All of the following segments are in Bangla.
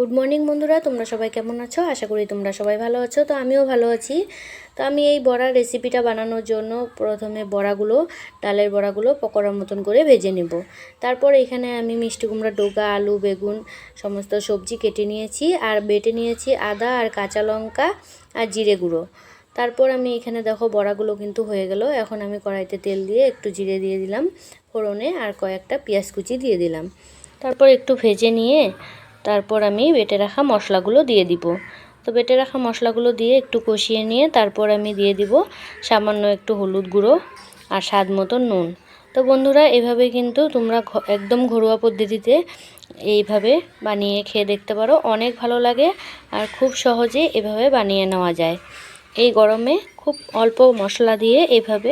গুড মর্নিং বন্ধুরা, তোমরা সবাই কেমন আছো? আশা করি তোমরা সবাই ভালো আছো। তো আমিও ভালো আছি। তো আমি এই বড়ার রেসিপিটা বানানোর জন্য প্রথমে ডালের বড়াগুলো পকোড়ার মতন করে ভেজে নেব। তারপর এখানে আমি মিষ্টি কুমড়া, ডোকা, আলু, বেগুন সমস্ত সবজি কেটে নিয়েছি আর বেটে নিয়েছি আদা আর কাঁচা লঙ্কা আর জিরে গুঁড়ো। তারপর আমি এখানে দেখো বড়াগুলো কিন্তু হয়ে গেল। এখন আমি কড়াইতে তেল দিয়ে একটু জিরে দিয়ে দিলাম ফোড়নে, আর কয়েকটা পেঁয়াজ কুচি দিয়ে দিলাম। তারপর একটু ভেজে নিয়ে তারপর আমি বেটে রাখা মশলাগুলো দিয়ে দিব। তো বেটে রাখা মশলাগুলো দিয়ে একটু কষিয়ে নিয়ে তারপর আমি দিয়ে দিব সামান্য একটু হলুদ গুঁড়ো আর স্বাদ মতো নুন। তো বন্ধুরা, এভাবে কিন্তু তোমরা একদম ঘরোয়া পদ্ধতিতে এইভাবে বানিয়ে খেয়ে দেখতে পারো, অনেক ভালো লাগে আর খুব সহজে এভাবে বানিয়ে নেওয়া যায়। এই গরমে খুব অল্প মশলা দিয়ে এভাবে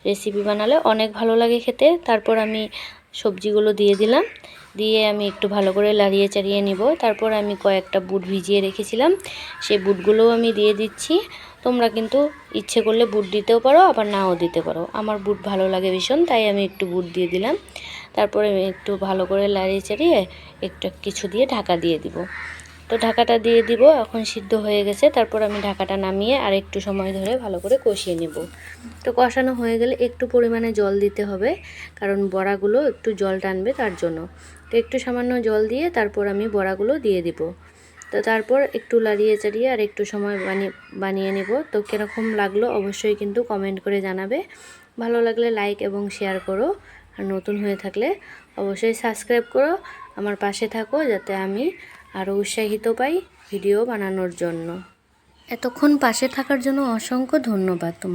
রেসিপি বানালে অনেক ভালো লাগে খেতে। তারপর আমি সবজিগুলো দিয়ে দিলাম, দিয়ে আমি একটু ভালো করে লাড়িয়ে চাড়িয়ে নিব। তারপর আমি কয়েকটা বুট ভিজিয়ে রেখেছিলাম, সেই বুটগুলোও আমি দিয়ে দিচ্ছি। তোমরা কিন্তু ইচ্ছে করলে বুট দিতেও পারো, আবার নাও দিতে পারো। আমার বুট ভালো লাগে ভীষণ, তাই আমি একটু বুট দিয়ে দিলাম। তারপরে আমি একটু ভালো করে লাড়িয়ে চাড়িয়ে একটু কিছু দিয়ে ঢাকা দিয়ে দিব। তো ঢাকাটা দিয়ে দিব, এখন সিদ্ধ হয়ে গেছে। তারপর আমি ঢাকাটা নামিয়ে আর একটু সময় ধরে ভালো করে কষিয়ে নেব। তো কষানো হয়ে গেলে একটু পরিমাণে জল দিতে হবে, কারণ বড়াগুলো একটু জল টানবে তার জন্য। তো একটু সামান্য জল দিয়ে তারপর আমি বড়াগুলো দিয়ে দিব। তো তারপর একটু লাড়িয়ে চাড়িয়ে আর একটু সময় বানিয়ে নেব। তো কীরকম লাগলো অবশ্যই কিন্তু কমেন্ট করে জানাবে। ভালো লাগলে লাইক এবং শেয়ার করো, আর নতুন হয়ে থাকলে অবশ্যই সাবস্ক্রাইব করো। আমার পাশে থাকো যাতে আমি আরও উৎসাহিত পাই ভিডিও বানানোর জন্য। এতক্ষণ পাশে থাকার জন্য অসংখ্য ধন্যবাদ তোমার।